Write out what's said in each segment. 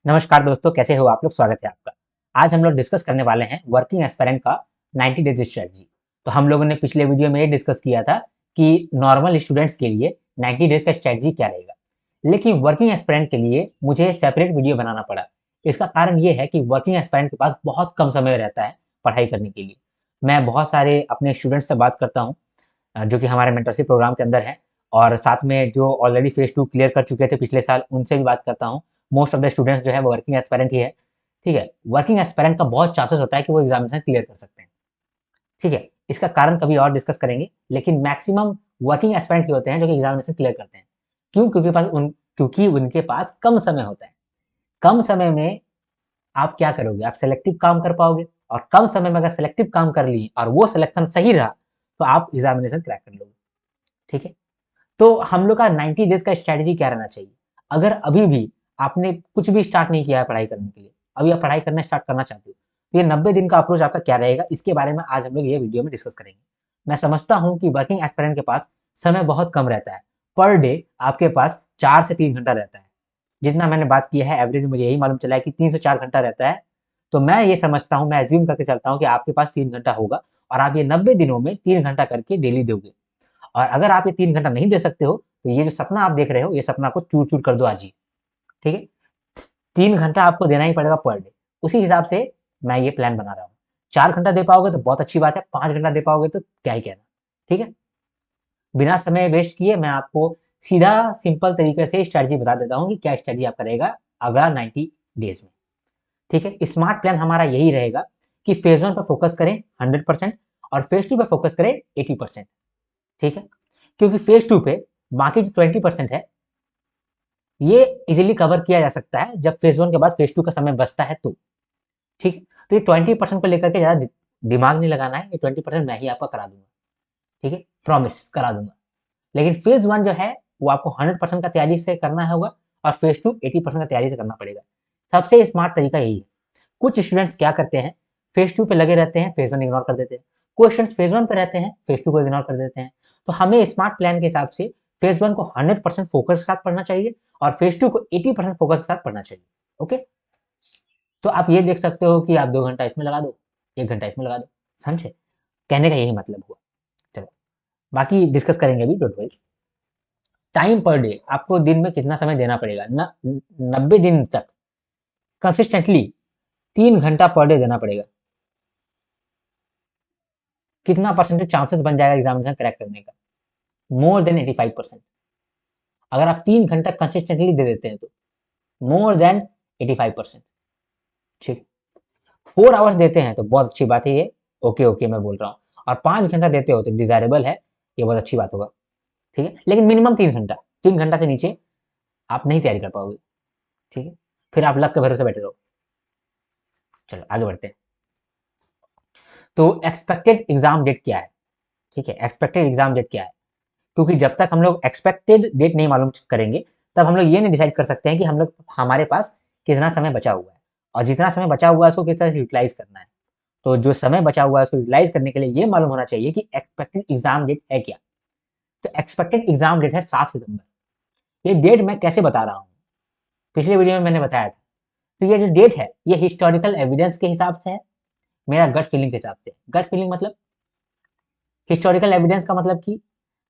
नमस्कार दोस्तों, कैसे हो आप लोग? स्वागत है आपका। आज हम लोग डिस्कस करने वाले हैं वर्किंग एस्पिरेंट का 90 डेज स्ट्रेटजी। तो हम लोगों ने पिछले वीडियो में ये डिस्कस किया था कि नॉर्मल स्टूडेंट्स के लिए 90 डेज का स्ट्रेटजी क्या रहेगा। लेकिन वर्किंग एस्पिरेंट के लिए मुझे सेपरेट वीडियो बनाना पड़ा। इसका कारण ये है कि वर्किंग एस्पिरेंट के पास बहुत कम समय रहता है पढ़ाई करने के लिए। मैं बहुत सारे अपने स्टूडेंट्स से बात करता हूँ जो कि हमारे मेंटरशिप प्रोग्राम के अंदर हैं, और साथ में जो ऑलरेडी फेज 2 क्लियर कर चुके थे पिछले साल, उनसे भी बात करता हूँ। मोस्ट ऑफ द स्टूडेंट्स जो है वो वर्किंग एस्पायरेंट ही है। ठीक है, वर्किंग एस्पायरेंट का बहुत चांसेस होता है कि वो एग्जामिनेशन क्लियर कर सकते हैं। ठीक है, इसका कारण कभी और डिस्कस करेंगे, लेकिन मैक्सिमम वर्किंग एस्पायरेंट ही होते हैं जो कि एग्जामिनेशन क्लियर करते हैं। क्यों? क्योंकि उनके पास कम समय होता है। कम समय में आप क्या करोगे? आप सेलेक्टिव काम कर पाओगे, और कम समय में अगर सेलेक्टिव काम कर लिए और वो सिलेक्शन सही रहा तो आप एग्जामिनेशन क्रैक कर लोगे। ठीक है, तो हम लोग का 90 डेज का स्ट्रैटेजी क्या रहना चाहिए? अगर अभी भी आपने कुछ भी स्टार्ट नहीं किया है पढ़ाई करने के लिए, अभी आप पढ़ाई करना स्टार्ट करना चाहते हो, तो ये 90 दिन का अप्रोच आपका क्या रहेगा? इसके बारे में आज हम लोग ये वीडियो में डिस्कस करेंगे। मैं समझता हूँ कि वर्किंग एस्पिरेंट के पास समय बहुत कम रहता है। पर डे आपके पास 4 से 3 घंटा रहता है। जितना मैंने बात किया है, एवरेज मुझे यही मालूम चला है कि 3 से 4 घंटा रहता है। तो मैं ये समझता हूँ, मैं एज्यूम करके चलता हूँ कि आपके पास 3 घंटा होगा, और आप ये 90 दिनों में 3 घंटा करके डेली दोगे। और अगर आप ये 3 घंटा नहीं दे सकते हो, तो ये जो सपना आप देख रहे हो, ये सपना को चूर-चूर कर दो आज ही। ठीक है? 3 घंटा आपको देना ही पड़ेगा पर डे। उसी हिसाब से मैं ये प्लान बना रहा हूँ। 4 घंटा दे पाओगे तो बहुत अच्छी बात है, 5 घंटा दे पाओगे तो क्या ही कहना। ठीक है? बिना समय वेस्ट किए मैं आपको सीधा सिंपल तरीके से स्ट्रैटेजी बता देता हूँ कि क्या स्ट्रैटेजी आपका रहेगा अगला 90 डेज में। ठीक है? स्मार्ट प्लान हमारा यही रहेगा कि फेज़ 1 पे फोकस करें 100% और फेज़ 2 पे फोकस करें 80%। ठीक है? क्योंकि फेज़ 2 पे बाकी जो 20% है, ये इजीली कवर किया जा सकता है जब फेज़ 1 के बाद फेज़ 2 का समय बचता है तो। ठीक है? तो ये 20% को लेकर के ज़्यादा दिमाग नहीं लगाना है, ये 20% मैं ही आपका करा दूँगा। ठीक है? प्रॉमिस करा दूँगा। लेकिन फेज़ 1 जो है वो आपको 100% का तैयारी से करना होगा, और फेज़ 2 80% का तैयारी से करना पड़ेगा। सबसे स्मार्ट तरीका यही है। कुछ स्टूडेंट्स क्या करते हैं, फेज़ 2 पे लगे रहते हैं, फेज़ 1 इग्नोर कर देते हैं। कुछ स्टूडेंट्स फेज़ 1 पे रहते हैं, फेज़ 2 को इग्नोर कर देते हैं। तो हमें स्मार्ट प्लान के हिसाब से फेज़ 1 को 100% फोकस के साथ पढ़ना चाहिए, और फेज़ 2 को 80% फोकस के साथ पढ़ना चाहिए। ओके? तो आप ये देख सकते हो कि आप 2 घंटा इसमें लगा दो, 1 घंटा इसमें लगा दो। समझे? कहने का यही मतलब हुआ। चलो, बाकी डिस्कस करेंगे अभी, don't worry. Time per day आपको दिन में कितना समय देना पड़ेगा? 90 दिन तक कंसिस्टेंटली 3 घंटा पर डे देना पड़ेगा। कितना परसेंटेज चांसेस बन जाएगा एग्जामिनेशन क्रैक करने का? More than 85%। अगर आप 3 घंटा कंसिस्टेंटली दे देते हैं तो मोर देन 85%। ठीक। 4 आवर्स देते हैं तो बहुत अच्छी बात है ये। ओके ओके मैं बोल रहा हूँ। और 5 घंटा देते हो तो डिजायरेबल है, ये बहुत अच्छी बात होगा। ठीक है, लेकिन मिनिमम 3 घंटा, 3 घंटा से नीचे आप नहीं तैयारी कर पाओगे। ठीक है, फिर आप लक के भरोसे बैठे रहो। चलो आगे बढ़ते हैं। तो एक्सपेक्टेड एग्जाम डेट क्या है? ठीक है, एक्सपेक्टेड एग्जाम डेट क्या है? क्योंकि जब तक हम लोग एक्सपेक्टेड डेट नहीं मालूम करेंगे, तब हम लोग ये नहीं डिसाइड कर सकते हैं कि हम लोग हमारे पास कितना समय बचा हुआ है, और जितना समय बचा हुआ है उसको किस तरह से यूटिलाइज करना है। तो जो समय बचा हुआ है उसको यूटिलाइज करने के लिए ये मालूम होना चाहिए कि एक्सपेक्टेड एग्जाम डेट है क्या। तो एक्सपेक्टेड एग्जाम डेट है 7 सितंबर। ये डेट मैं कैसे बता रहा हूँ? पिछले वीडियो में मैंने बताया था। तो ये जो डेट है ये हिस्टोरिकल एविडेंस के हिसाब से है, मेरा गट फीलिंग के हिसाब से। गट फीलिंग मतलब, हिस्टोरिकल एविडेंस का मतलब कि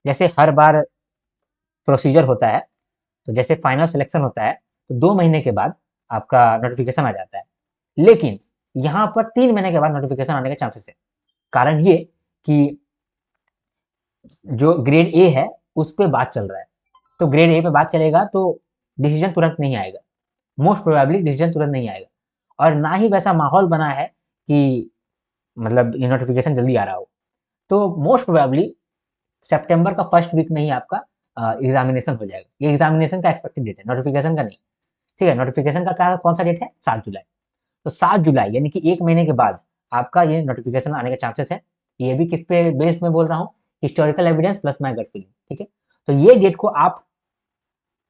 जैसे हर बार प्रोसीजर होता है, तो जैसे फाइनल सिलेक्शन होता है तो 2 महीने के बाद आपका नोटिफिकेशन आ जाता है, लेकिन यहाँ पर 3 महीने के बाद नोटिफिकेशन आने के चांसेस है। कारण ये कि जो ग्रेड ए है उस पर बात चल रहा है, तो ग्रेड ए पे बात चलेगा तो डिसीजन तुरंत नहीं आएगा। मोस्ट प्रोबेबली डिसीजन तुरंत नहीं आएगा, और ना ही वैसा माहौल बना है कि मतलब ये नोटिफिकेशन जल्दी आ रहा हो। तो मोस्ट प्रोबेबली सितंबर का फर्स्ट वीक में ही आपका एग्जामिनेशन हो जाएगा। ये एग्जामिनेशन का एक्सपेक्टेड डेट है, नोटिफिकेशन का नहीं। ठीक है, नोटिफिकेशन का क्या कौन सा डेट है? 7 जुलाई। तो 7 जुलाई यानी कि 1 महीने के बाद आपका ये नोटिफिकेशन आने के चांसेस है। ये भी किस पे बेस्ड में बोल रहा हूँ? Historical evidence plus my gut feeling. ठीक है, तो ये डेट को आप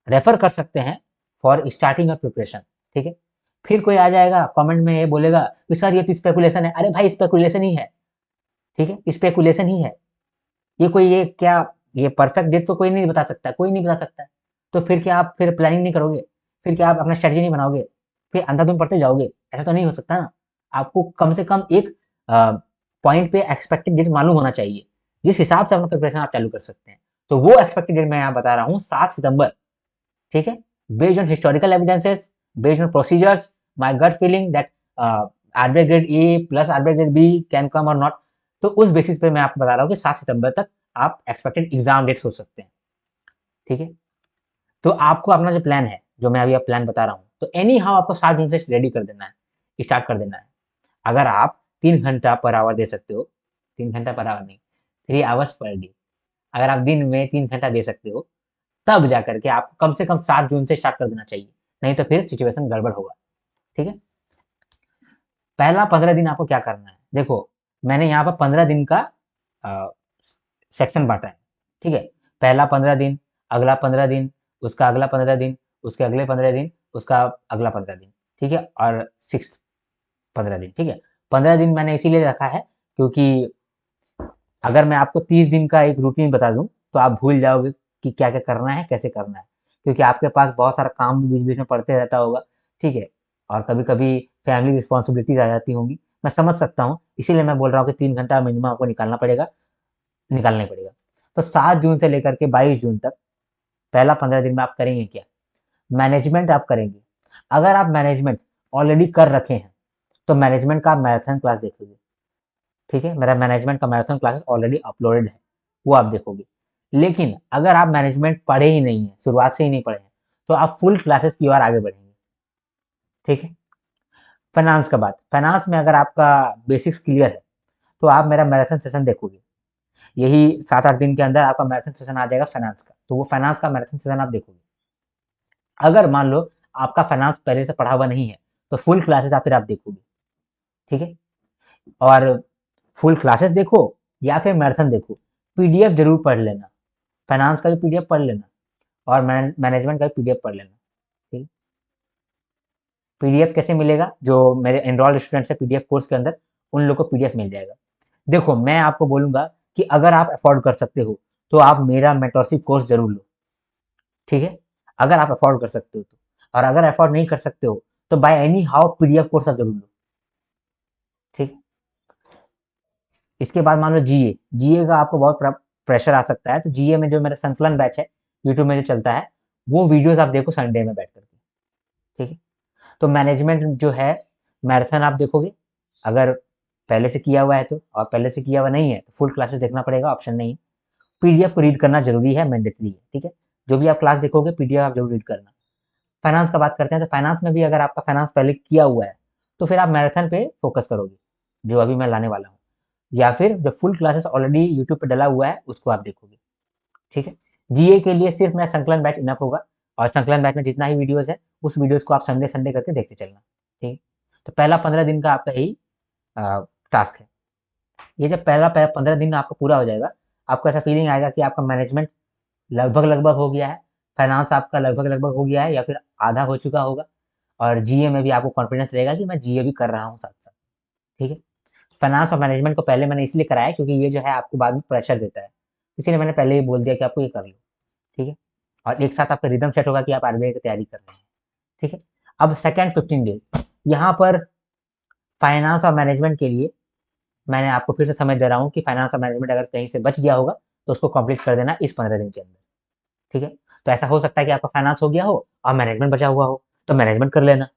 रेफर कर सकते हैं फॉर स्टार्टिंग और प्रिपरेशन। ठीक है, फिर कोई आ जाएगा कमेंट में ये बोलेगा कि सर ये तो स्पेकुलेशन है। अरे भाई स्पेकुलेशन ही है। ठीक है, स्पेकुलेशन ही है। ये कोई ये क्या, ये परफेक्ट डेट तो कोई नहीं बता सकता, कोई नहीं बता सकता। तो फिर क्या आप फिर प्लानिंग नहीं करोगे? फिर क्या आप अपना स्ट्रेटजी नहीं बनाओगे? फिर अंधाधुंध पढ़ते जाओगे, ऐसा तो नहीं हो सकता ना। आपको कम से कम एक पॉइंट पे एक्सपेक्टेड डेट मालूम होना चाहिए, जिस हिसाब से अपना प्रिपरेशन आप चालू कर सकते हैं। तो वो एक्सपेक्टेड डेट मैं यहाँ बता रहा हूँ 7 सितंबर, ठीक है। Based on historical evidences, based on procedures, my gut feeling that RBI grade A plus RBI grade B can come और नॉट। तो उस बेसिस पे मैं आपको बता रहा हूँ कि 7 सितंबर तक आप एक्सपेक्टेड एग्जाम डेट सोच सकते हैं, ठीक है। तो आपको अपना जो प्लान है, जो मैं अभी आप प्लान बता रहा हूँ, तो एनी हाउ आपको 7 जून से रेडी कर देना है, स्टार्ट कर देना है। अगर आप 3 घंटा पर आवर दे सकते हो, 3 घंटा पर आवर नहीं, 3 आवर्स पर डे, अगर आप दिन में 3 घंटा दे सकते हो, तब जा करके आप कम से कम 7 जून से स्टार्ट कर देना चाहिए, नहीं तो फिर सिचुएशन गड़बड़ होगा, ठीक है। पहला 15 दिन आपको क्या करना है, देखो मैंने यहाँ पर 15 दिन का सेक्शन बांटा है, ठीक है। पहला 15 दिन, अगला 15 दिन, उसका अगला 15 दिन, उसके अगले 15 दिन, उसका अगला 15 दिन, ठीक है, और 15 दिन, ठीक है। 15 दिन मैंने इसीलिए रखा है क्योंकि अगर मैं आपको 30 दिन का एक रूटीन बता दूं तो आप भूल जाओगे कि क्या क्या करना है, कैसे करना है, क्योंकि आपके पास बहुत सारा काम भी बीच बीच में पड़ते रहता होगा, ठीक है। और कभी कभी फैमिली रिस्पॉन्सिबिलिटीज आ जाती होंगी, मैं समझ सकता हूँ, इसीलिए मैं बोल रहा हूँ कि 3 घंटा मिनिमम आपको निकालना ही पड़ेगा। तो 7 जून से लेकर के 22 जून तक पहला 15 दिन में आप करेंगे क्या, मैनेजमेंट आप करेंगे। अगर आप मैनेजमेंट ऑलरेडी कर रखे हैं तो मैनेजमेंट का आप मैराथन क्लास देखोगे, ठीक है। मेरा मैनेजमेंट का मैराथन क्लासेस ऑलरेडी अपलोडेड है, वो आप देखोगे। लेकिन अगर आप मैनेजमेंट पढ़े ही नहीं है, शुरुआत से ही नहीं पढ़े हैं, तो आप फुल क्लासेस की ओर आगे बढ़ेंगे, ठीक है। फाइनेंस का बात, फाइनेंस में अगर आपका बेसिक्स क्लियर है तो आप मेरा मैराथन सेशन देखोगे, यही 7-8 दिन के अंदर आपका मैराथन सेशन आ जाएगा फाइनेंस का, तो वो फाइनेंस का मैराथन सेशन आप देखोगे। अगर मान लो आपका फाइनेंस पहले से पढ़ा हुआ नहीं है तो फुल क्लासेस आप फिर आप देखोगे, ठीक है। और फुल क्लासेस देखो या फिर मैराथन देखो, पीडीएफ जरूर पढ़ लेना, फाइनेंस का भी पीडीएफ पढ़ लेना और मैनेजमेंट का भी पीडीएफ पढ़ लेना, ठीक है। पीडीएफ कैसे मिलेगा, जो मेरे एनरोल्ड स्टूडेंट्स है पीडीएफ कोर्स के अंदर, उन लोग को पीडीएफ मिल जाएगा। देखो मैं आपको बोलूंगा कि अगर आप अफोर्ड कर सकते हो तो आप मेरा मेंटरशिप कोर्स जरूर लो, ठीक है, अगर आप अफोर्ड कर सकते हो तो। और अगर अफोर्ड नहीं कर सकते हो तो by any how PDF course आप जरूर लो, ठीक। इसके बाद मान लो जीए, जीए का आपको बहुत प्रेशर आ सकता है, तो जीए में जो मेरा संकलन बैच है यूट्यूब में जो चलता है, वो वीडियोस आप देखो संडे में बैठ करके, ठीक है। तो मैनेजमेंट जो है मैराथन आप देखोगे, अगर पहले से किया हुआ है तो, और पहले से किया हुआ नहीं है तो फुल क्लासेस देखना पड़ेगा, ऑप्शन नहीं है। पीडीएफ को रीड करना जरूरी है, मैंडेटरी है, ठीक है। जो भी आप क्लास देखोगे पीडीएफ आप जरूर रीड करना। फाइनेंस का बात करते हैं, तो फाइनेंस में भी अगर आपका फाइनेंस पहले किया हुआ है तो फिर आप मैराथन पे फोकस करोगे, जो अभी मैं लाने वाला हूँ, या फिर जो फुल क्लासेस ऑलरेडी यूट्यूब पे डला हुआ है उसको आप देखोगे, ठीक है। जीए के लिए सिर्फ मेरा संकलन बैच इनफ होगा, और संकलन बैच में जितना ही वीडियोस है उस वीडियोस को आप संडे संडे करके देखते चलना, ठीक है। तो पहला 15 दिन का आपका यही टास्क है। ये जब पहला 15 दिन आपका पूरा हो जाएगा, आपको ऐसा फीलिंग आएगा कि आपका मैनेजमेंट लगभग लगभग हो गया है, फाइनेंस आपका लगभग लगभग हो गया है या फिर आधा हो चुका होगा, और जीए में भी आपको कॉन्फिडेंस रहेगा कि मैं जीए भी कर रहा हूँ साथ साथ, ठीक है। फाइनेंस और मैनेजमेंट को पहले मैंने इसलिए कराया क्योंकि ये जो है आपको बाद में प्रेशर देता है, इसीलिए मैंने पहले ही बोल दिया कि आपको ये कर लो, ठीक है। और एक साथ आपका रिदम सेट होगा कि आप आरबीआई की तैयारी कर रहे हैं, ठीक है। अब सेकेंड 15 डेज, यहाँ पर फाइनेंस और मैनेजमेंट के लिए मैंने आपको फिर से समय दे रहा हूँ कि फाइनेंस और मैनेजमेंट अगर कहीं से बच गया होगा तो उसको कंप्लीट कर देना इस 15 दिन के अंदर, ठीक है। तो ऐसा हो सकता है कि आपका फाइनेंस हो गया हो और मैनेजमेंट बचा हुआ हो, तो मैनेजमेंट कर लेना।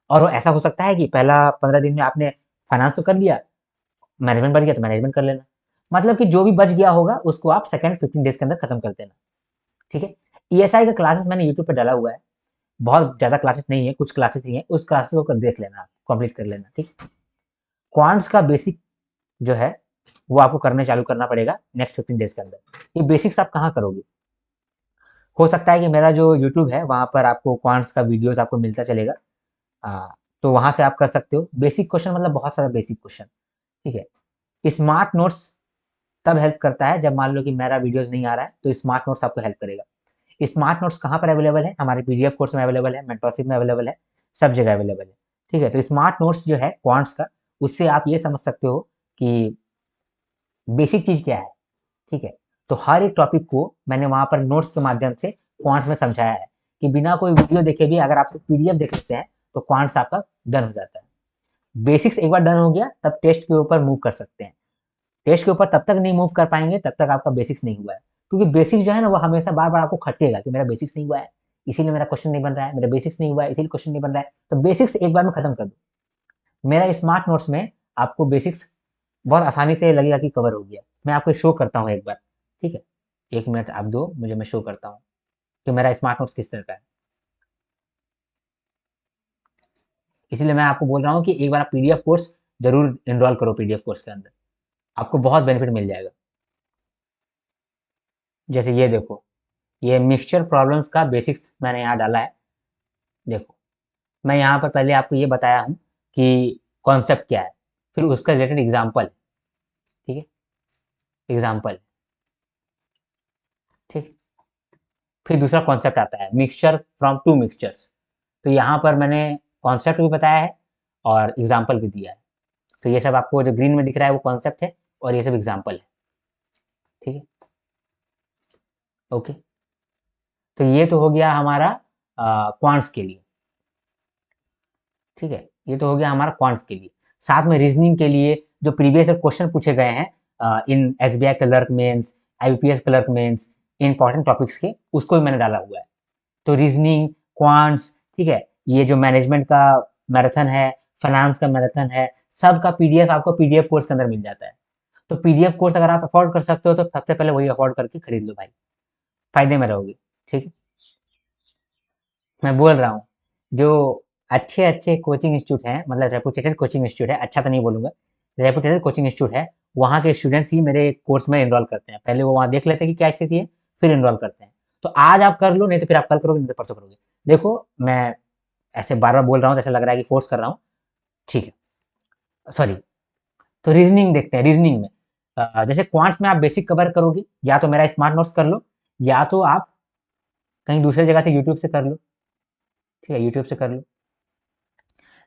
और ऐसा हो सकता है कि पहला 15 दिन में आपने फाइनेंस तो कर लिया, मैनेजमेंट बच गया तो मैनेजमेंट कर लेना। मतलब कि जो भी बच गया होगा उसको आप सेकंड 15 डेज के अंदर खत्म कर देना, ठीक है। ईएसआई का क्लासेस मैंने यूट्यूब पे डाला हुआ है, बहुत ज्यादा क्लासेस नहीं है, कुछ क्लासेस ही है, उस क्लासेस को देख लेना, कंप्लीट कर लेना, ठीक। क्वांट्स का बेसिक जो है वो आपको करने चालू करना पड़ेगा नेक्स्ट 15 डेज के अंदर। ये बेसिक्स आप कहाँ करोगे, हो सकता है कि मेरा जो यूट्यूब है वहां पर आपको क्वांट्स का वीडियोस आपको मिलता चलेगा, तो वहां से आप कर सकते हो। बेसिक क्वेश्चन मतलब बहुत सारा बेसिक क्वेश्चन, ठीक है। स्मार्ट नोट्स तब हेल्प करता है जब मान लो कि मेरा वीडियोस नहीं आ रहा है, तो स्मार्ट नोट्स आपको हेल्प करेगा। स्मार्ट नोट्स कहाँ पर अवेलेबल है, हमारे पीडीएफ कोर्स में अवेलेबल है, मेंटरशिप में अवेलेबल है, सब जगह अवेलेबल है, ठीक है। तो स्मार्ट नोट्स जो है क्वांट्स का, उससे आप ये समझ सकते हो कि बेसिक चीज क्या है, ठीक है। तो हर एक टॉपिक को मैंने वहां पर नोट्स के माध्यम से क्वांट्स में समझाया है, कि बिना कोई वीडियो देखे भी अगर आप पीडीएफ देख सकते हैं तो क्वांट्स आपका डन हो जाता है। बेसिक्स एक बार डन हो गया तब टेस्ट के ऊपर मूव कर सकते हैं। टेस्ट के ऊपर तब तक नहीं मूव कर पाएंगे तब तक आपका बेसिक्स नहीं हुआ है, क्योंकि बेसिक्स जो है ना वो हमेशा बार बार आपको खटेगा कि मेरा बेसिक्स नहीं हुआ है इसीलिए मेरा क्वेश्चन नहीं बन रहा है, मेरा बेसिक्स नहीं हुआ है इसीलिए क्वेश्चन नहीं बन रहा है। तो बेसिक्स एक बार में खत्म कर दो। मेरा स्मार्ट नोट्स में आपको बेसिक्स बहुत आसानी से लगेगा कि कवर हो गया। मैं आपको शो करता हूँ एक बार, ठीक है, 1 मिनट आप दो मुझे, मैं शो करता हूँ कि मेरा स्मार्ट नोट्स किस तरह का है। इसीलिए मैं आपको बोल रहा हूँ कि एक बार आप पीडीएफ कोर्स जरूर इनरोल करो, पीडीएफ कोर्स के अंदर आपको बहुत बेनिफिट मिल जाएगा। जैसे ये देखो, ये मिक्सचर प्रॉब्लम्स का बेसिक्स मैंने यहाँ डाला है। देखो मैं यहाँ पर पहले आपको ये बताया हूँ कि कॉन्सेप्ट क्या है, फिर उसका रिलेटेड एग्जाम्पल, ठीक है, एग्जाम्पल, ठीक। फिर दूसरा कॉन्सेप्ट आता है मिक्सचर फ्रॉम टू मिक्सचर्स। तो यहाँ पर मैंने कॉन्सेप्ट भी बताया है और एग्जाम्पल भी दिया है। तो ये सब आपको जो ग्रीन में दिख रहा है वो कॉन्सेप्ट है और ये सब एग्जाम्पल है, ठीक है, ओके। तो ये तो हो गया हमारा क्वांट्स के लिए, ठीक है, ये तो हो गया हमारा क्वांट्स के लिए। साथ में रीजनिंग के लिए जो प्रीवियस क्वेश्चन पूछे गए हैं in SBI clerk mains, IPS clerk mains, important topics के, उसको भी मैंने डाला हुआ है। तो रीजनिंग, क्वांट्स, ठीक है, ये जो मैनेजमेंट का मैराथन है, फाइनेंस का मैराथन है, सब का पीडीएफ आपको पीडीएफ कोर्स के अंदर मिल जाता है। तो पीडीएफ कोर्स अगर आप अफोर्ड कर सकते हो तो सबसे पहले वही अफोर्ड करके खरीद लो भाई, फायदे में रहोगे, ठीक है। मैं बोल रहा हूँ जो अच्छे अच्छे कोचिंग इंस्टीट्यूट हैं, मतलब रेपुटेटेड कोचिंग इंस्टीट्यूट है, अच्छा तो नहीं बोलूंगा, रेपुटेटेड कोचिंग इंस्टीट्यूट है, वहाँ के स्टूडेंट्स ही मेरे कोर्स में इनरोल करते हैं। पहले वो वहाँ देख लेते हैं कि क्या स्थिति है, फिर इनरोल करते हैं। तो आज आप कर लो, नहीं तो फिर आप कल करोगे, नहीं तो परसों करोगे। देखो मैं ऐसे बार बार बोल रहा हूँ तो ऐसा लग रहा है कि फोर्स कर रहा हूँ, ठीक है, सॉरी। तो रीजनिंग देखते हैं। रीजनिंग में जैसे क्वांट्स में आप बेसिक कवर करोगे, या तो मेरा स्मार्ट नोट्स कर लो, या तो आप कहीं दूसरे जगह से यूट्यूब से कर लो, ठीक है, यूट्यूब से कर लो।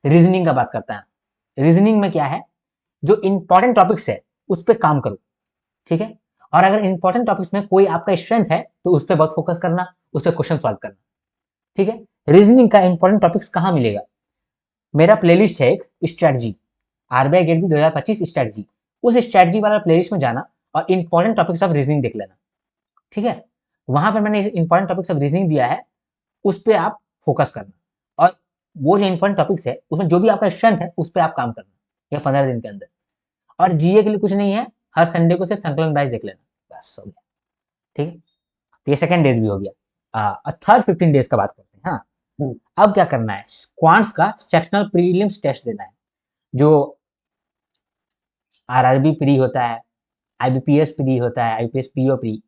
रीजनिंग का बात करता है। रीजनिंग में क्या है, जो इंपॉर्टेंट टॉपिक्स है उस पर काम करो, ठीक है। और अगर इंपॉर्टेंट टॉपिक्स में कोई आपका स्ट्रेंथ है तो उस पर बहुत फोकस करना, उस पर क्वेश्चन सॉल्व करना, ठीक है। रीजनिंग का इंपॉर्टेंट टॉपिक्स कहाँ मिलेगा, मेरा प्लेलिस्ट है एक स्ट्रेटजी, आरबीआई गेट भी 2025 स्ट्रेटजी, उस स्ट्रेटजी वाला प्लेलिस्ट में जाना और इंपॉर्टेंट टॉपिक्स ऑफ रीजनिंग देख लेना, ठीक है। वहां पर मैंने इंपॉर्टेंट टॉपिक्स ऑफ रीजनिंग दिया है, उस पर आप फोकस करना, और वो जो इंपॉर्टेंट टॉपिक्स है उसमें जो भी आपका स्ट्रेंथ है उस पर आप काम करना, या 15 दिन के अंदर। और जीए के लिए कुछ नहीं है, हर संडे को सिर्फ संकलन बैच देख लेना, बस हो गया, ठीक है। ये सेकंड डेज भी हो गया। थर्ड 15 डेज का बात करते हैं। हाँ, अब क्या करना है, क्वांट्स का सेक्शनल प्रीलिम्स टेस्ट देना है, जो आरआरबी प्री होता है, आईबीपीएस प्री होता है, आईपीएस पीओ प्री,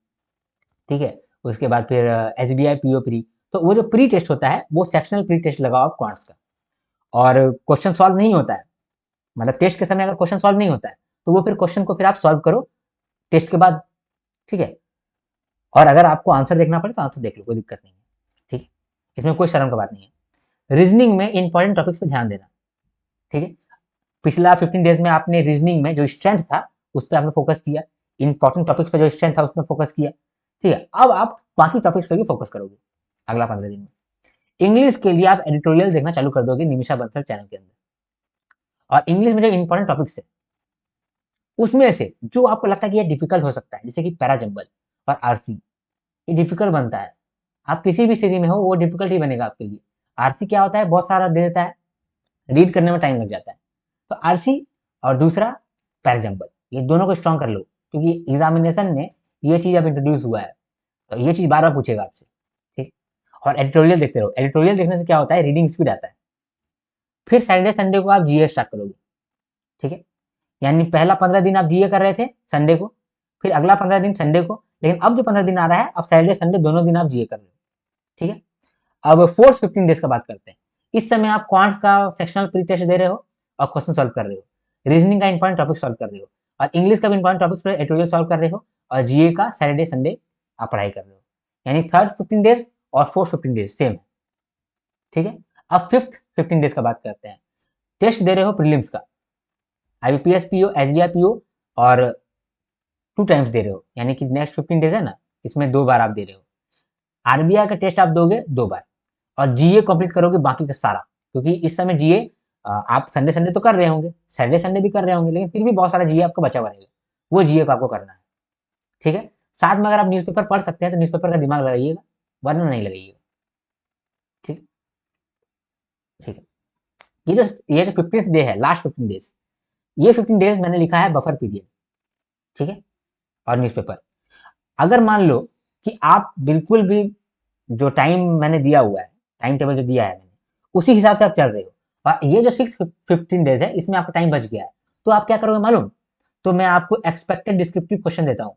ठीक है। उसके बाद फिर एसबीआई पीओ प्री। तो वो जो प्री टेस्ट होता है वो सेक्शनल प्री टेस्ट लगाओ आप क्वांट्स का। और क्वेश्चन सॉल्व नहीं होता है, मतलब टेस्ट के समय अगर क्वेश्चन सॉल्व नहीं होता है तो वो फिर क्वेश्चन को फिर आप सॉल्व करो टेस्ट के बाद, ठीक है। और अगर आपको आंसर देखना पड़े तो आंसर देख लो, कोई दिक्कत नहीं है, ठीक है, इसमें कोई शर्म का बात नहीं है। रीजनिंग में इंपॉर्टेंट टॉपिक्स पे ध्यान देना, ठीक है। पिछला 15 डेज में आपने रीजनिंग में जो स्ट्रेंथ था उस पर आपने फोकस किया, इंपॉर्टेंट टॉपिक्स पे जो स्ट्रेंथ था उसमें फोकस किया, ठीक है। अब आप बाकी टॉपिक्स पे भी फोकस करोगे अगला 15 दिन में। इंग्लिश के लिए आप एडिटोरियल देखना चालू कर दोगे निमिषा बंसल चैनल के अंदर, और इंग्लिश में जो इंपॉर्टेंट टॉपिक्स है उसमें से जो आपको लगता है कि ये डिफिकल्ट हो सकता है, जैसे कि पैराजंबल और आरसी, ये डिफिकल्ट बनता है, आप किसी भी स्थिति में हो वो डिफिकल्ट ही बनेगा आपके लिए। आरसी क्या होता है, बहुत सारा दे देता है, रीड करने में टाइम लग जाता है। तो आरसी और दूसरा पैराजंबल, ये दोनों को स्ट्रॉन्ग कर लो, क्योंकि एग्जामिनेशन में ये चीज अब इंट्रोड्यूस हुआ है, तो ये चीज बार बार पूछेगा आपसे, ठीक। और एडिटोरियल देखते रहो, एडिटोरियल देखने से क्या होता है, रीडिंग स्पीड आता है। फिर सैटरडे संडे को आप जीए स्टार्ट करोगे, ठीक है। यानी पहला 15 दिन आप जीए कर रहे थे संडे को, फिर अगला 15 दिन संडे को, लेकिन अब जो 15 दिन आ रहा है अब सैटरडे संडे दोनों दिन आप जीए कर रहे हो, ठीक है। अब फोर्थ 15 डेज का बात करते हैं। इस समय आप क्वांट्स का सेक्शनल प्री टेस्ट दे रहे हो और क्वेश्चन सॉल्व कर रहे हो, रीजनिंग का इंपॉर्टेंट टॉपिक सॉल्व कर रहे हो, और इंग्लिश का भी इंपॉर्टेंट टॉपिक पर एडिटोरियल सॉल्व कर रहे हो, और जीए का सैटरडे संडे आप पढ़ाई कर रहे हो। यानी थर्ड 15 डेज और फोर्थ 15 डेज सेम, ठीक है। अब फिफ्थ 15 डेज का बात करते हैं। टेस्ट दे रहे हो प्रीलिम्स का, आईबीपीएस पीओ, एसबीआई पीओ, और 2 टाइम्स दे रहे हो, यानी कि नेक्स्ट 15 डेज है ना, इसमें 2 बार आप दे रहे हो। आरबीआई का टेस्ट आप दोगे 2 बार, और जीए कंप्लीट करोगे बाकी का सारा, क्योंकि इस समय जीए आप संडे संडे तो कर रहे होंगे, सैटरडे संडे भी कर रहे होंगे, लेकिन फिर भी बहुत सारा जीए आपको बचा हुआ रहेगा, वो जीए को आपको करना है। ठीक है, साथ में अगर आप न्यूज़पेपर पढ़ सकते हैं तो न्यूज़पेपर का दिमाग लगाइएगा, वरना नहीं लगाइएगा। ठीक ठीक है, ये जो 15th डे है, लास्ट 15 डेज, ये 15 डेज मैंने लिखा है बफर पीरियड। ठीक है, और न्यूज़पेपर अगर मान लो कि आप बिल्कुल भी जो टाइम मैंने दिया हुआ है, टाइम टेबल जो दिया है मैंने, उसी हिसाब से आप चल रहे हो, और ये जो 15 डेज है इसमें आपका टाइम बच गया है, तो आप क्या करोगे मालूम? तो मैं आपको एक्सपेक्टेड डिस्क्रिप्टिव क्वेश्चन देता हूँ,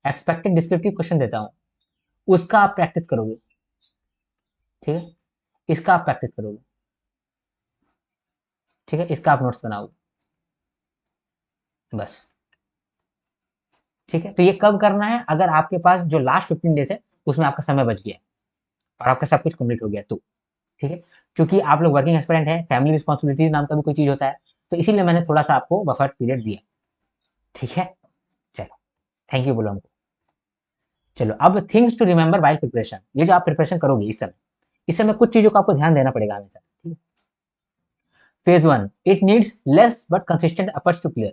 एक्सपेक्टेड डिस्क्रिप्टिव क्वेश्चन देता हूँ, उसका आप प्रैक्टिस करोगे। ठीक है, इसका आप प्रैक्टिस करोगे। ठीक है, इसका आप नोट्स बनाओगे बस। ठीक है, तो ये कब करना है? अगर आपके पास जो लास्ट 15 डेज है उसमें आपका समय बच गया और आपका सब कुछ कंप्लीट हो गया तो। ठीक है, क्योंकि आप लोग वर्किंग एक्सपेरेंट है, फैमिली रिस्पॉन्सिबिलिटीज नाम का भी कोई चीज होता है, तो इसीलिए मैंने थोड़ा सा आपको बफर पीरियड दिया। ठीक है, चलो, थैंक यू बोलो हमको। चलो, अब things to remember while preparation, ये जो आप प्रिपरेशन करोगे इस समय कुछ चीजों का आपको ध्यान देना पड़ेगा हमेशा। ठीक है, phase 1, it needs less but consistent efforts to clear.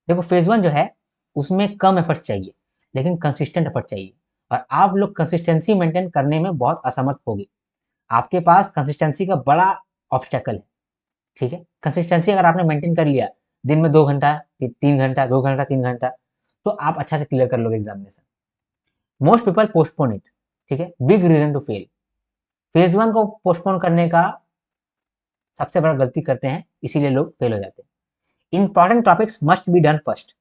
देखो, फेज 1 जो है उसमें कम एफर्ट्स चाहिए, लेकिन कंसिस्टेंट एफर्ट चाहिए, और आप लोग कंसिस्टेंसी मेंटेन करने में बहुत असमर्थ होगे। आपके पास कंसिस्टेंसी का बड़ा ऑब्स्टेकल है। ठीक है, कंसिस्टेंसी अगर आपने मेंटेन कर लिया, दिन में 2 घंटा 3 घंटा, 2 घंटा 3 घंटा, तो आप अच्छा से क्लियर कर लोगे examination. Most people postpone it. ठीक है, big reason to fail. Phase 1 को पोस्टपोन करने का सबसे बड़ा गलती करते हैं, इसीलिए लोग फेल हो जाते हैं। Important topics must be done first.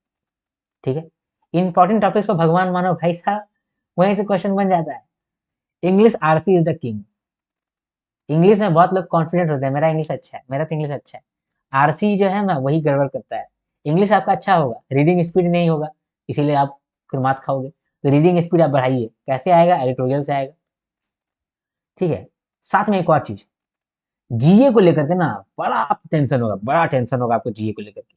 ठीक है, इंपॉर्टेंट टॉपिक्स को भगवान मानो भाई साहब, वहीं से क्वेश्चन बन जाता है। English RC is the king. English में बहुत लोग कॉन्फिडेंट होते हैं, मेरा इंग्लिश अच्छा है, मेरा तो इंग्लिश अच्छा है। आरसी जो है ना वही गड़बड़ करता है। इंग्लिश आपका अच्छा होगा, रीडिंग स्पीड नहीं होगा, इसीलिए आप फिर मार्क्स खाओगे। तो रीडिंग स्पीड आप बढ़ाइए, कैसे आएगा? एडिटोरियल से आएगा। ठीक है, साथ में एक और चीज, जीए को लेकर के ना बड़ा टेंशन होगा, बड़ा टेंशन होगा आपको जीए को लेकर के।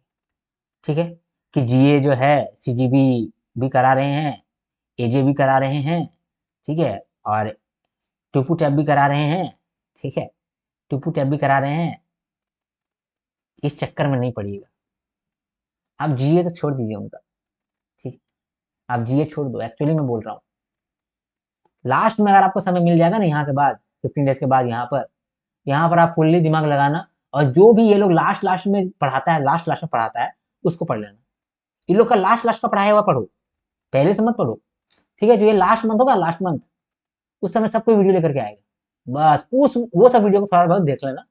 ठीक है, कि जीए जो है सीजीबी भी करा रहे हैं, एजे भी करा रहे हैं। ठीक है, और टूपू टैब भी करा रहे हैं। ठीक है, टूपू टैब भी करा रहे हैं, इस चक्कर में नहीं पड़िएगा। आप जीए तो छोड़ दीजिए उनका। ठीक, आप जीए छोड़ दो, एक्चुअली मैं बोल रहा हूँ। लास्ट में अगर आपको समय मिल जाएगा ना, यहाँ के बाद 15 डेज के बाद, यहाँ पर आप फुल्ली दिमाग लगाना, और जो भी ये लोग लास्ट लास्ट में पढ़ाता है, लास्ट लास्ट में पढ़ाता है, उसको पढ़ लेना। इन लोग का लास्ट लास्ट का पढ़ाया हुआ पढ़ो, पहले से मत पढ़ो। ठीक है, जो ये लास्ट मंथ होगा, लास्ट मंथ, उस समय सब कोई वीडियो लेकर के आएगा, बस उस वो सब वीडियो को थोड़ा बहुत देख लेना,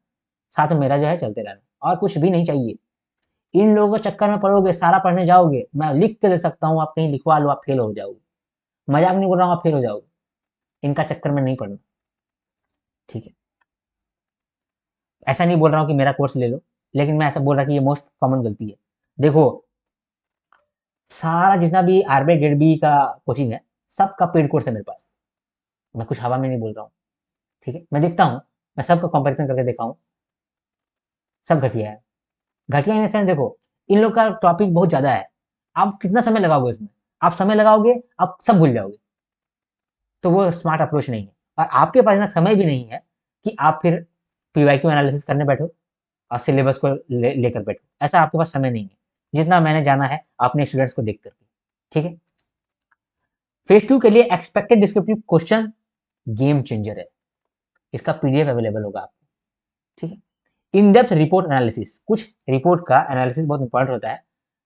साथ में मेरा जो है चलते रहना, और कुछ भी नहीं चाहिए। इन लोगों के चक्कर में पढ़ोगे, सारा पढ़ने जाओगे, मैं लिख के दे सकता हूँ, आप कहीं लिखवा लो, आप फेल हो जाओगे। मजाक नहीं बोल रहा हूँ, आप फेल हो जाओगे। इनका चक्कर में नहीं पढ़ना। ठीक है, ऐसा नहीं बोल रहा हूँ कि मेरा कोर्स ले लो, लेकिन मैं ऐसा बोल रहा कि ये मोस्ट कॉमन गलती है। देखो, सारा जितना भी आरबी ग्रेड बी का कोचिंग है, सबका पेड कोर्स है मेरे पास, मैं कुछ हवा में नहीं बोल रहा हूँ। ठीक है, मैं देखता हूँ, मैं सबका कंपैरिजन करके देखा हूँ, सब घटिया है। घटिया इन सेंस, देखो, इन लोग का टॉपिक बहुत ज्यादा है, आप कितना समय लगाओगे इसमें? आप समय लगाओगे, आप सब भूल जाओगे, तो वो स्मार्ट अप्रोच नहीं है। और आपके पास इतना समय भी नहीं है कि आप फिर पीवाईक्यू एनालिसिस करने बैठो और सिलेबस को लेकर बैठो, ऐसा आपके पास समय नहीं है, जितना मैंने जाना है अपने स्टूडेंट्स को देख करके। ठीक है, फेज 2 के लिए expected descriptive question game changer है, इसका पीडीएफ अवेलेबल होगा आपको। ठीक है, इन डेप्थ रिपोर्ट एनालिसिस, कुछ रिपोर्ट का एनालिसिस बहुत इंपॉर्टेंट होता है,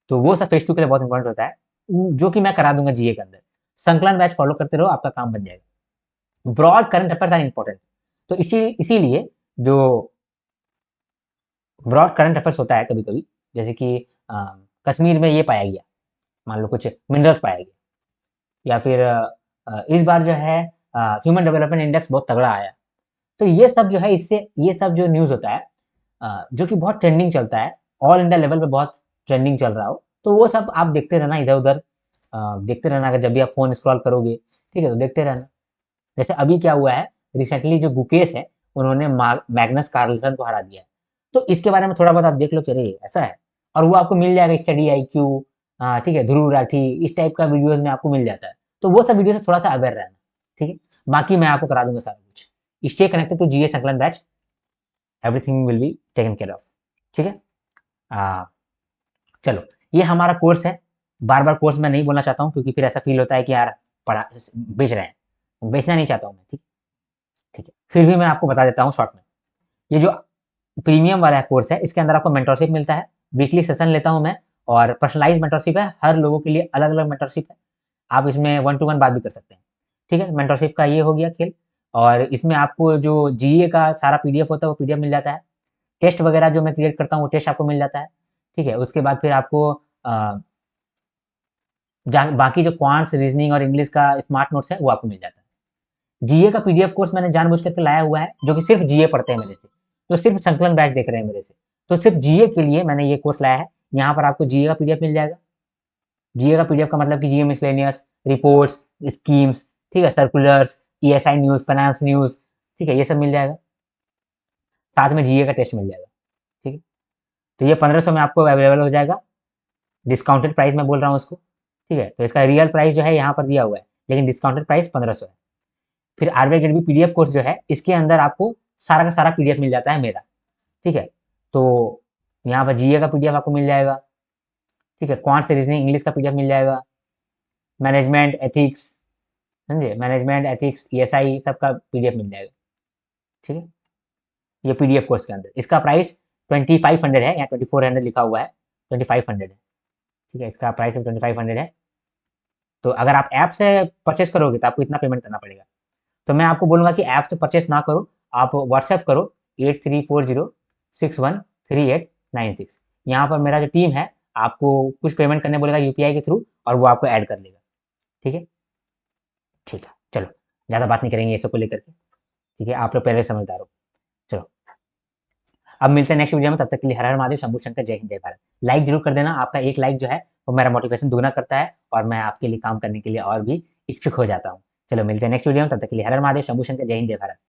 तो वो सब फेज 2 के लिए बहुत इंपॉर्टेंट होता है, जो कि मैं करा दूंगा जीए के अंदर। संकलन बैच फॉलो करते रहो, आपका काम बन जाएगा। Broad current affairs are important, तो इसीलिए जो ब्रॉड करंट अफेयर्स होता है कभी कभी, जैसे कि कश्मीर में ये पाया गया, मान लो कुछ मिनरल्स पाया गया, या फिर इस बार जो है ह्यूमन डेवलपमेंट इंडेक्स बहुत तगड़ा आया, तो ये सब जो है, इससे ये सब जो न्यूज होता है, जो कि बहुत ट्रेंडिंग चलता है, ऑल इंडिया लेवल पे बहुत ट्रेंडिंग चल रहा हो, तो वो सब आप देखते रहना, इधर उधर देखते रहना, अगर जब भी आप फोन स्क्रॉल करोगे, ठीक है, तो देखते रहना। जैसे अभी क्या हुआ है, रिसेंटली जो गुकेश है, उन्होंने मैग्नस कार्लसन को हरा दिया है, तो इसके बारे में थोड़ा बहुत आप देख लो कि अरे ऐसा है, और वो आपको मिल जाएगा, स्टडी IQ, ठीक है, ध्रुव राठी, इस टाइप का वीडियोस में आपको मिल जाता है, तो वो सब वीडियो से थोड़ा सा अवेयर रहना। ठीक है, बाकी मैं आपको करा दूंगा सारा कुछ। स्टे कनेक्टेड टू जीए संकलन batch. Everything will be taken care of. ठीक है, चलो ये हमारा कोर्स है। बार बार कोर्स मैं नहीं बोलना चाहता हूँ, क्योंकि फिर ऐसा फील होता है कि यार पढ़ा बेच रहे हैं, बेचना नहीं चाहता हूँ मैं। ठीक, ठीक है, फिर भी मैं आपको बता देता हूँ शॉर्ट में। ये जो प्रीमियम वाला कोर्स है, इसके अंदर आपको मेंटरशिप मिलता है, वीकली सेशन लेता हूँ मैं, और पर्सनलाइज मेंटरशिप है, हर लोगों के लिए अलग अलग मेंटरशिप है। आप इसमें 1 टू 1 बात भी कर सकते हैं। ठीक है, मेंटरशिप का ये हो गया खेल। और इसमें आपको जो जीए का सारा पीडीएफ होता है, वो पीडीएफ मिल जाता है। टेस्ट वगैरह जो मैं क्रिएट करता हूँ, वो टेस्ट आपको मिल जाता है। ठीक है, उसके बाद फिर आपको बाकी जो क्वांट्स, रीजनिंग और इंग्लिश का स्मार्ट नोट्स है, वो आपको मिल जाता है। जीए का पीडीएफ कोर्स मैंने जानबूझ करके लाया हुआ है, जो कि सिर्फ जीए पढ़ते हैं मेरे से, जो सिर्फ संकलन बैच देख रहे हैं मेरे से, तो सिर्फ जीए के लिए मैंने ये कोर्स लाया है। यहाँ पर आपको जीए का पीडीएफ मिल जाएगा। जीए का पीडीएफ का मतलब कि जीए मिसलेनियस, रिपोर्ट्स, स्कीम्स, ठीक है, circulars, ESI news, finance news, ठीक है, ये सब मिल जाएगा। साथ में जीए का टेस्ट मिल जाएगा। ठीक है, तो ये 1500 में आपको अवेलेबल हो जाएगा। डिस्काउंटेड प्राइस मैं बोल रहा हूँ उसको। ठीक है, तो इसका रियल प्राइस जो है यहाँ पर दिया हुआ है, लेकिन डिस्काउंटेड प्राइस 1500 है। फिर RBI grade B PDF course जो है, इसके अंदर आपको सारा का सारा पीडीएफ मिल जाता है मेरा। ठीक है, तो यहाँ पर जीए का पीडीएफ आपको मिल जाएगा। ठीक है, क्वांट से रीजनिंग इंग्लिश का पीडीएफ मिल जाएगा। मैनेजमेंट एथिक्स, समझे, मैनेजमेंट एथिक्स, ईएसआई सबका पीडीएफ मिल जाएगा। ठीक है, ये पीडीएफ कोर्स के अंदर इसका प्राइस 2500 है, यहाँ 2400 लिखा हुआ है, 2500 है। ठीक है, इसका प्राइस 2500 है। तो अगर आप ऐप से परचेस करोगे तो आपको इतना पेमेंट करना पड़ेगा। तो मैं आपको बोलूँगा कि ऐप से परचेस ना करो, आप व्हाट्सएप करो 8340613896। यहाँ पर मेरा जो टीम है, आपको कुछ पेमेंट करने बोलेगा यूपीआई के थ्रू, और वो आपको ऐड कर लेगा। ठीक है, ठीक है, चलो ज़्यादा बात नहीं करेंगे ये सब को लेकर के। ठीक है, आप लोग पहले समझदार हो। चलो, अब मिलते हैं नेक्स्ट वीडियो में, तब तक के लिए हर हर महादेव, शंभू शंकर, जय हिंद, जय भारत। लाइक जरूर कर देना, आपका एक लाइक जो है वो मेरा मोटिवेशन दुगना करता है, और मैं आपके लिए काम करने के लिए और भी इच्छुक हो जाता हूँ। चलो मिलते हैं नेक्स्ट वीडियो में, तब तक के लिए हर हर महादेव, शंभू शंकर, जय हिंद, जय भारत।